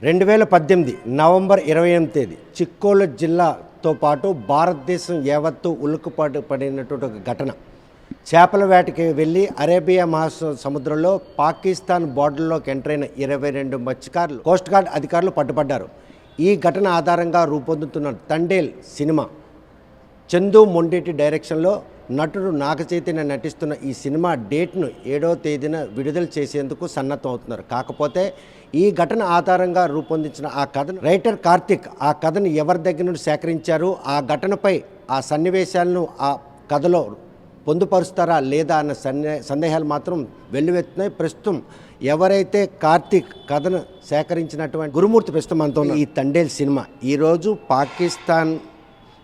2018 November 28 తేదీ చిక్కోలు జిల్లాతో పాటు భారతదేశం యావత్తు ఉలుకుపాటు పడినటువంటి ఒక ఘటన. చేపల వేటకి వెళ్ళి అరేబియా మహాసముద్రంలో పాకిస్తాన్ బోర్డర్లోకి ఎంటర్ అయిన 22 మత్స్యకారులు కోస్ట్ గార్డ్ అధికారులు పట్టుబడ్డారు. ఈ ఘటన ఆధారంగా రూపొందుతున్న తండేల్ సినిమా చందు మొండేటి డైరెక్షన్లో నటుడు నాగచైతన్య నటిస్తున్న ఈ సినిమా డేట్ను 7వ తేదీన విడుదల చేసేందుకు సన్నద్ధం అవుతున్నారు. కాకపోతే ఈ ఘటన ఆధారంగా రూపొందించిన ఆ కథను రైటర్ కార్తిక్ ఆ కథను ఎవరి దగ్గర నుండి సేకరించారు, ఆ ఘటనపై ఆ సన్నివేశాలను ఆ కథలో పొందుపరుస్తారా లేదా అన్న సందేహాలు మాత్రం వెల్లువెత్తున్నాయి. ప్రస్తుతం ఎవరైతే కార్తిక్ కథను సేకరించినటువంటి గురుమూర్తి ప్రస్తుతం మనతో ఈ తండేల్ సినిమా ఈరోజు పాకిస్తాన్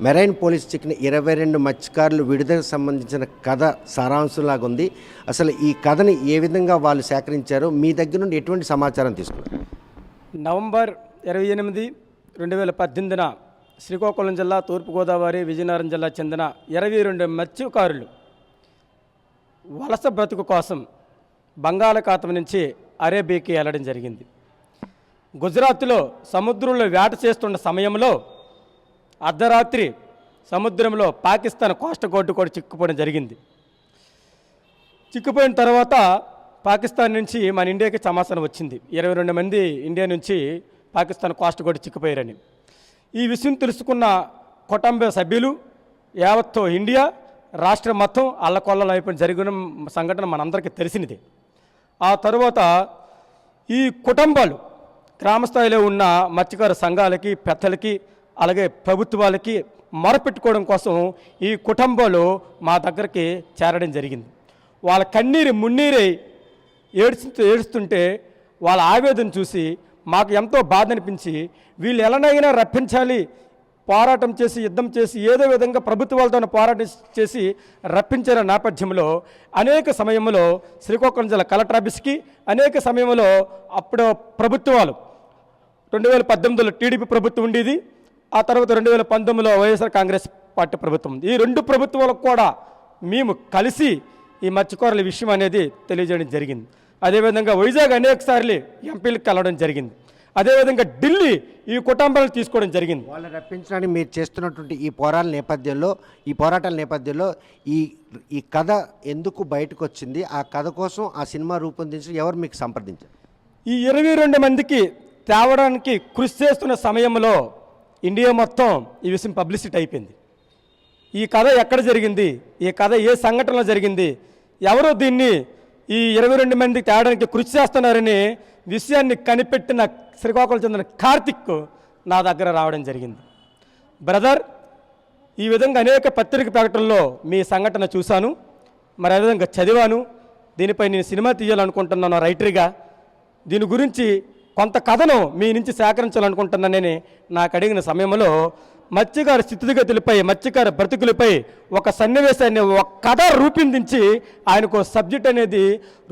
మెరైన్ పోలీస్ చిక్కిన 22 మత్స్యకారులు విడుదలకు సంబంధించిన కథ సారాంశంలాగా ఉంది. అసలు ఈ కథని ఏ విధంగా వాళ్ళు సేకరించారో మీ దగ్గర నుండి ఎటువంటి సమాచారం తీసుకున్నారు? నవంబర్ 28, 2018 శ్రీకాకుళం జిల్లా, తూర్పుగోదావరి, విజయనగరం జిల్లా చెందిన 22 మత్స్యకారులు వలస బ్రతుకు కోసం బంగాళాఖాతం నుంచి అరేబియాకి వెళ్ళడం జరిగింది. గుజరాత్లో సముద్రంలో వేట చేస్తున్న సమయంలో అర్ధరాత్రి సముద్రంలో పాకిస్తాన్ కోస్ట్ గార్డు కూడా చిక్కుపోవడం జరిగింది. చిక్కుపోయిన తర్వాత పాకిస్తాన్ నుంచి మన ఇండియాకి సమాచారం వచ్చింది, 22 మంది ఇండియా నుంచి పాకిస్తాన్ కోస్ట్ గార్డు చిక్కుపోయారని. ఈ విషయం తెలుసుకున్న కుటుంబ సభ్యులు యావత్తు ఇండియా రాష్ట్రం మొత్తం అల్లకొల్లలో అయిపోయిన జరిగిన సంఘటన మనందరికీ తెలిసినది. ఆ తర్వాత ఈ కుటుంబాలు గ్రామస్థాయిలో ఉన్న మత్స్యకార సంఘాలకి, పెద్దలకి, అలాగే ప్రభుత్వాలకి మొరపెట్టుకోవడం కోసం ఈ కుటుంబాలు మా దగ్గరికి చేరడం జరిగింది. వాళ్ళ కన్నీరు మున్నీరై ఏడుస్తుంటే వాళ్ళ ఆవేదన చూసి మాకు ఎంతో బాధ అనిపించి వీళ్ళు ఎలానైనా రప్పించాలి, పోరాటం చేసి యుద్ధం చేసి ఏదో విధంగా ప్రభుత్వాలతో పోరాటం చేసి రప్పించిన నేపథ్యంలో అనేక సమయంలో శ్రీకాకుళం జిల్లా కలెక్టర్ ఆఫీస్కి, అనేక సమయంలో అప్పుడు ప్రభుత్వాలు 2018లో టీడీపీ ప్రభుత్వం ఉండేది, ఆ తర్వాత 2019లో వైఎస్ఆర్ కాంగ్రెస్ పార్టీ ప్రభుత్వం. ఈ 2 ప్రభుత్వాలకు కూడా మేము కలిసి ఈ మత్స్యకారుల విషయం అనేది తెలియజేయడం జరిగింది. అదేవిధంగా వైజాగ్ అనేక సార్లు ఎంపీలకు కలవడం జరిగింది. అదేవిధంగా ఢిల్లీ ఈ కుటుంబాలను తీసుకోవడం జరిగింది. వాళ్ళు రప్పించడానికి మీరు చేస్తున్నటువంటి ఈ పోరాటాల నేపథ్యంలో ఈ కథ ఎందుకు బయటకు వచ్చింది, ఆ కథ కోసం ఆ సినిమా రూపొందించి ఎవరు మీకు సంప్రదించారు? ఈ 22 మందికి తేవడానికి కృషి చేస్తున్న సమయంలో ఇండియా మొత్తం ఈ విషయం పబ్లిసిటీ అయిపోయింది. ఈ కథ ఎక్కడ జరిగింది, ఈ కథ ఏ సంఘటనలో జరిగింది, ఎవరో దీన్ని ఈ 22 మందికి తేవడానికి కృషి చేస్తున్నారని విషయాన్ని కనిపెట్టిన శ్రీకాకుళం చెందిన కార్తిక్ నా దగ్గర రావడం జరిగింది. బ్రదర్, ఈ విధంగా అనేక పత్రిక ప్రకటనలో మీ సంఘటన చూశాను, మరి అదేవిధంగా చదివాను, దీనిపై నేను సినిమా తీయాలనుకుంటున్నాను రైటర్గా, దీని గురించి కొంత కథను మీ నుంచి సేకరించాలనుకుంటున్నానని నాకు అడిగిన సమయంలో మత్స్యకార స్థితిగతులపై, మత్స్యకార బ్రతుకులపై ఒక సన్నివేశాన్ని, ఒక కథ రూపొందించి ఆయనకు సబ్జెక్ట్ అనేది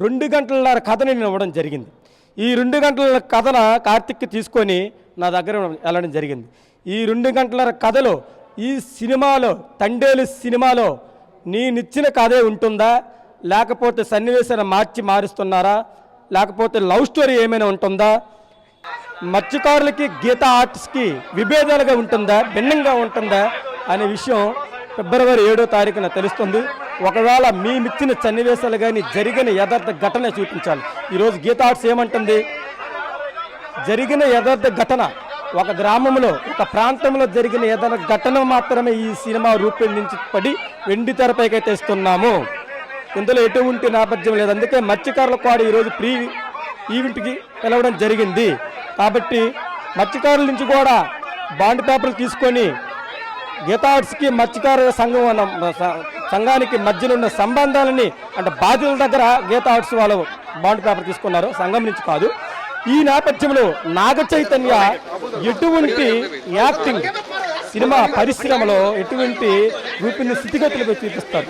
2 గంటల కథని నేను ఇవ్వడం జరిగింది. ఈ 2 గంటల కథన కార్తిక్కి తీసుకొని నా దగ్గర వెళ్ళడం జరిగింది. ఈ 2 గంటల కథలో ఈ సినిమాలో, తండేలు సినిమాలో నేనిచ్చిన కథే ఉంటుందా, లేకపోతే సన్నివేశాన్ని మారుస్తున్నారా, లేకపోతే లవ్ స్టోరీ ఏమైనా ఉంటుందా, మత్స్యకారులకి గీతా ఆర్ట్స్కి విభేదాలుగా ఉంటుందా, భిన్నంగా ఉంటుందా అనే విషయం ఫిబ్రవరి 7వ తారీఖున తెలుస్తుంది. ఒకవేళ మేమిచ్చిన సన్నివేశాలు కానీ జరిగిన యథార్థ ఘటన చూపించాలి. ఈరోజు గీతా ఆర్ట్స్ ఏమంటుంది, జరిగిన యథార్థ ఘటన, ఒక గ్రామంలో, ఒక ప్రాంతంలో జరిగిన యథార్థ ఘటన మాత్రమే ఈ సినిమా రూపొందించబడి వెండి తెరపైకి తెస్తున్నాము. ఇందులో ఎటువంటి నేపథ్యం లేదు. అందుకే మత్స్యకారులకు కూడా ఈరోజు ప్రీ ఈవెంట్కి పిలవడం జరిగింది. కాబట్టి మత్స్యకారుల నుంచి కూడా బాండ్ పేపర్లు తీసుకొని గీతా ఆర్ట్స్కి మత్స్యకార సంఘానికి మధ్యలో ఉన్న సంబంధాలని, అంటే బాధ్యుల దగ్గర గీతా ఆర్ట్స్ వాళ్ళు బాండ్ పేపర్ తీసుకున్నారు, సంఘం నుంచి కాదు. ఈ నేపథ్యంలో నాగచైతన్య ఎటువంటి యాక్టింగ్ సినిమా పరిశ్రమలో ఎటువంటి రూపిన స్థితిగతులకు చూపిస్తారు.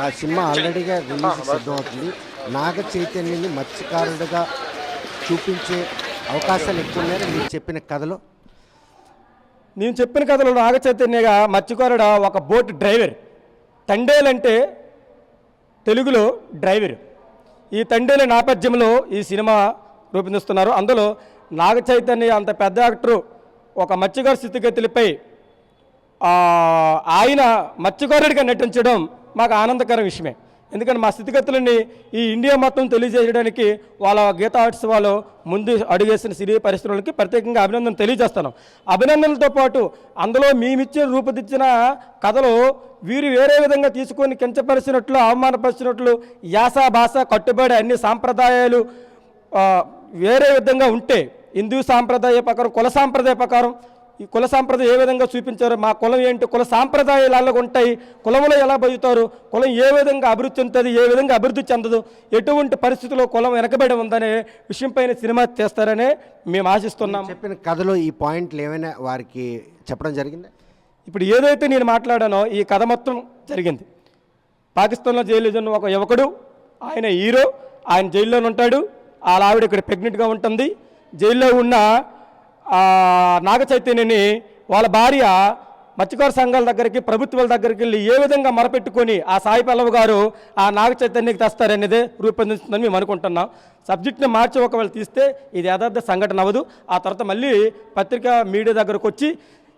ఆ సినిమా ఆల్రెడీగా రిలీజ్ సిద్ధమవుతుంది. నాగచైతన్యని మత్స్యకారుడిగా చూపించే అవకాశాలు ఎక్కువ ఉన్నాయని మీరు చెప్పిన కథలో? నేను చెప్పిన కథలో నాగచైతన్యగా మత్స్యకారుడు ఒక బోట్ డ్రైవర్. తండేల్ అంటే తెలుగులో డ్రైవర్. ఈ తండేల నేపథ్యంలో ఈ సినిమా రూపొందిస్తున్నారు. అందులో నాగ చైతన్య అంత పెద్ద యాక్టరు ఒక మత్స్యకారు స్థితిగతులపై ఆయన మత్స్యకారుడిగా నటించడం మాకు ఆనందకర విషయమే. ఎందుకంటే మా స్థితిగతులని ఈ ఇండియా మొత్తం తెలియజేయడానికి వాళ్ళ గీతా ఆర్ట్స్ వాళ్ళు ముందు అడుగేసిన సినీ పరిశ్రమలకి ప్రత్యేకంగా అభినందన తెలియజేస్తున్నాం. అభినందనలతో పాటు అందులో మేమిచ్చిన రూపుదిద్దిన కథలో వీరు వేరే విధంగా తీసుకొని కించపరిచినట్లు, అవమానపరిచినట్లు, యాస భాష కట్టుబడి అన్ని సాంప్రదాయాలు వేరే విధంగా ఉంటే హిందూ సాంప్రదాయ ప్రకారం, కుల సాంప్రదాయ ప్రకారం ఈ కుల సాంప్రదాయం ఏ విధంగా చూపించారు, మా కులం ఏంటి, కుల సాంప్రదాయాలు అలాగ ఉంటాయి, కులంలో ఎలా బతుకుతారు, కులం ఏ విధంగా అభివృద్ధి చెందుతుంది, ఏ విధంగా అభివృద్ధి చెందదు, ఎటువంటి పరిస్థితుల్లో కులం వెనకబడి ఉందనే విషయంపైన సినిమా చేస్తారనే మేము ఆశిస్తున్నాం. చెప్పిన కథలో ఈ పాయింట్లు ఏమైనా వారికి చెప్పడం జరిగిందా? ఇప్పుడు ఏదైతే నేను మాట్లాడానో ఈ కథ మొత్తం జరిగింది. పాకిస్తాన్లో జైలు ఉన్న ఒక యువకుడు, ఆయన హీరో, ఆయన జైల్లోనే ఉంటాడు. వాళ్ళ ఆవిడ ఇక్కడ ప్రెగ్నెంట్గా ఉంటుంది. జైల్లో ఉన్న నాగ చైతన్యని వాళ్ళ భార్య మత్స్యకార సంఘాల దగ్గరికి, ప్రభుత్వాల దగ్గరికి వెళ్ళి ఏ విధంగా మొరపెట్టుకొని ఆ సాయి పల్లవి గారు ఆ నాగ చైతన్యకి తెస్తారనేదే రూపొందిస్తుందని మేము అనుకుంటున్నాం. సబ్జెక్ట్ని మార్చి ఒకవేళ తీస్తే ఇది యథార్థ సంఘటన అవ్వదు. ఆ తర్వాత మళ్ళీ పత్రికా మీడియా దగ్గరకు వచ్చి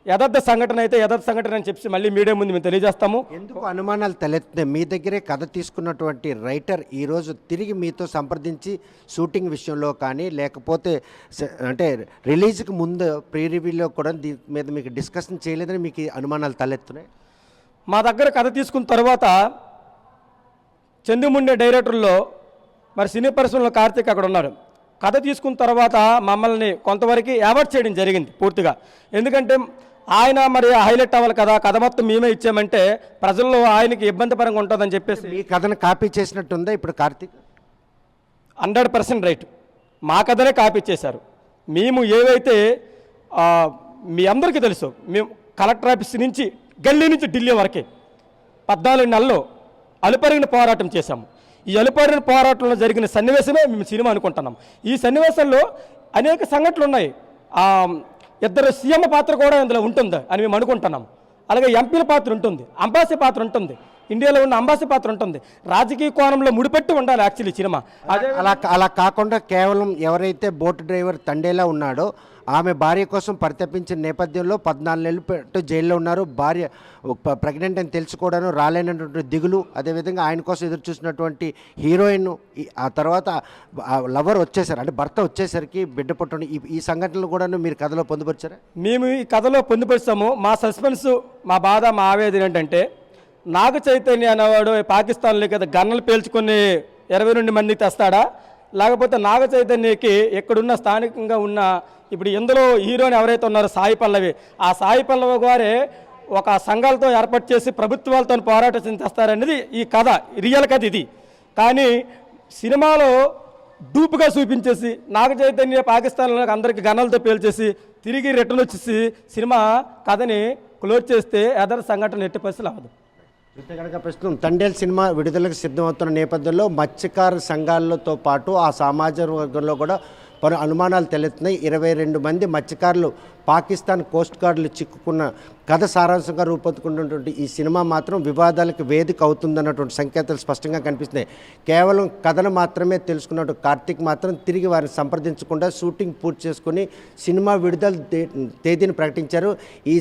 యథార్థ సంఘటన అయితే యథార్థ సంఘటన అని చెప్పి మళ్ళీ మీడియా ముందు మేము తెలియజేస్తాము. ఎందుకు అనుమానాలు తలెత్తున్నాయి? మీ దగ్గరే కథ తీసుకున్నటువంటి రైటర్ ఈరోజు తిరిగి మీతో సంప్రదించి షూటింగ్ విషయంలో కానీ, లేకపోతే అంటే రిలీజ్కి ముందు ప్రీ రివ్యూలో కూడా దీని మీద మీకు డిస్కషన్ చేయలేదని మీకు అనుమానాలు తలెత్తున్నాయి? మా దగ్గర కథ తీసుకున్న తర్వాత చందుముండే డైరెక్టర్లో మరి సినీ పరిశ్రమలో కార్తీక్ అక్కడ ఉన్నాడు. కథ తీసుకున్న తర్వాత మమ్మల్ని కొంతవరకు అవాయిడ్ చేయడం జరిగింది పూర్తిగా. ఎందుకంటే ఆయన మరి హైలైట్ అవ్వాలి కదా, కథ మొత్తం మేమే ఇచ్చామంటే ప్రజల్లో ఆయనకి ఇబ్బందిపరంగా ఉంటుందని చెప్పేసి మీ కథను కాపీ చేసినట్టుందా ఇప్పుడు కార్తీక్? 100% రైట్. మా కథనే కాపీ చేశారు. మేము ఏవైతే మీ అందరికీ తెలుసు, మేము కలెక్టర్ ఆఫీస్ నుంచి గల్లీ నుంచి ఢిల్లీ వరకే 14 నెలల్లో అలుపెరగిన పోరాటం చేశాము. ఈ అలుపెరగిన పోరాటంలో జరిగిన సన్నివేశమే మేము సినిమా అనుకుంటున్నాం. ఈ సన్నివేశంలో అనేక సంఘటనలు ఉన్నాయి. ఇద్దరు సీఎం పాత్ర కూడా ఇందులో ఉంటుంది అని మేము అనుకుంటున్నాం. అలాగే ఎంపీల పాత్ర ఉంటుంది, అంబాసీ పాత్ర ఉంటుంది, ఇండియాలో ఉన్న అంబాసీ పాత్ర ఉంటుంది. రాజకీయ కోణంలో ముడిపెట్టి ఉండాలి యాక్చువల్లీ సినిమా. అలా కాకుండా కేవలం ఎవరైతే బోట్ డ్రైవర్ తండేలా ఉన్నాడో ఆమె భార్య కోసం పరితపించిన నేపథ్యంలో 14 నెలలు పెట్టు జైల్లో ఉన్నారు. భార్య ప్రెగ్నెంట్ అని తెలుసుకోవడం, రాలేనటువంటి దిగులు, అదేవిధంగా ఆయన కోసం ఎదురు చూసినటువంటి హీరోయిన్, ఆ తర్వాత లవర్ వచ్చేసరికి, అంటే భర్త వచ్చేసరికి బిడ్డ పుట్టడం, ఈ సంఘటనలు కూడా మీరు కథలో పొందుపరిచారా? మేము ఈ కథలో పొందుపరిచాము. మా సస్పెన్స్, మా బాధ, మా ఆవేదన ఏంటంటే నాగ చైతన్య అనేవాడు పాకిస్తాన్లో కదా గన్నలు పేల్చుకొని 22 మంది తెస్తాడా, లేకపోతే నాగ చైతన్యకి ఎక్కడున్న స్థానికంగా ఉన్న ఇప్పుడు ఇందులో హీరోని ఎవరైతే ఉన్నారో సాయి పల్లవి, ఆ సాయి పల్లవి గారే ఒక సంఘాలతో ఏర్పాటు చేసి ప్రభుత్వాలతో పోరాటం చేస్తారనేది ఈ కథ, రియల్ కథ ఇది. కానీ సినిమాలో డూపుగా చూపించేసి నాగ చైతన్య పాకిస్తాన్లో అందరికీ గన్నలతో పేల్చేసి తిరిగి రిటర్న్ వచ్చేసి సినిమా కథని క్లోజ్ చేస్తే ఎదర్ సంఘటన ఎట్టి పరిస్థితులు అవ్వదు. అయితే కనుక ప్రస్తుతం తండేల్ సినిమా విడుదలకు సిద్ధమవుతున్న నేపథ్యంలో మత్స్యకార సంఘాలతో పాటు ఆ సమాజ వర్గంలో కూడా పలు అనుమానాలు తలెత్తున్నాయి. 22 మంది మత్స్యకారులు పాకిస్తాన్ కోస్ట్ గార్డులు చిక్కుకున్న కథ సారాంశంగా రూపొందుకున్నటువంటి ఈ సినిమా మాత్రం వివాదాలకు వేదిక అవుతుందన్నటువంటి సంకేతాలు స్పష్టంగా కనిపిస్తున్నాయి. కేవలం కథను మాత్రమే తెలుసుకున్నట్టు కార్తీక్ మాత్రం తిరిగి వారిని సంప్రదించకుండా షూటింగ్ పూర్తి చేసుకుని సినిమా విడుదల తేదీని ప్రకటించారు. ఈ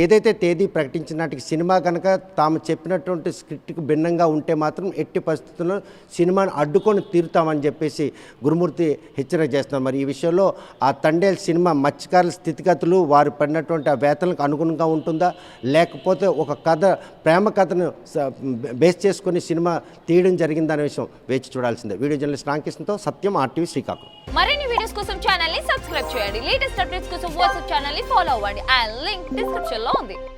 ఏదైతే తేదీ ప్రకటించిన నాటికి సినిమా కనుక తాము చెప్పినటువంటి స్క్రిప్ట్కి భిన్నంగా ఉంటే మాత్రం ఎట్టి పరిస్థితుల్లో సినిమాను అడ్డుకొని తీరుతామని చెప్పేసి గురుమూర్తి హెచ్చరిక చేస్తున్నారు. మరి ఈ విషయంలో ఆ తండేల్ సినిమా మత్స్యకారుల స్థితిగతులు, వారు పడినటువంటి ఆ వేతనకు అనుగుణంగా ఉంటుందా, లేకపోతే ఒక కథ, ప్రేమ కథను బేస్ చేసుకొని సినిమా తీయడం జరిగిందనే విషయం వేచి చూడాల్సిందే. వీడియో జర్నలిస్ట్ రామకృష్ణతో సత్యం, RTV శ్రీకాకుళం. మరిన్ని వీడియోస్ కోసం ఛానల్ ని సబ్స్క్రైబ్ చేయండి. లేటెస్ట్ అప్డేట్స్ కోసం వాట్సాప్ ఛానల్ ని ఫాలో అవ్వండి. ఆ లింక్ డిస్క్రిప్షన్ లో ఉంది.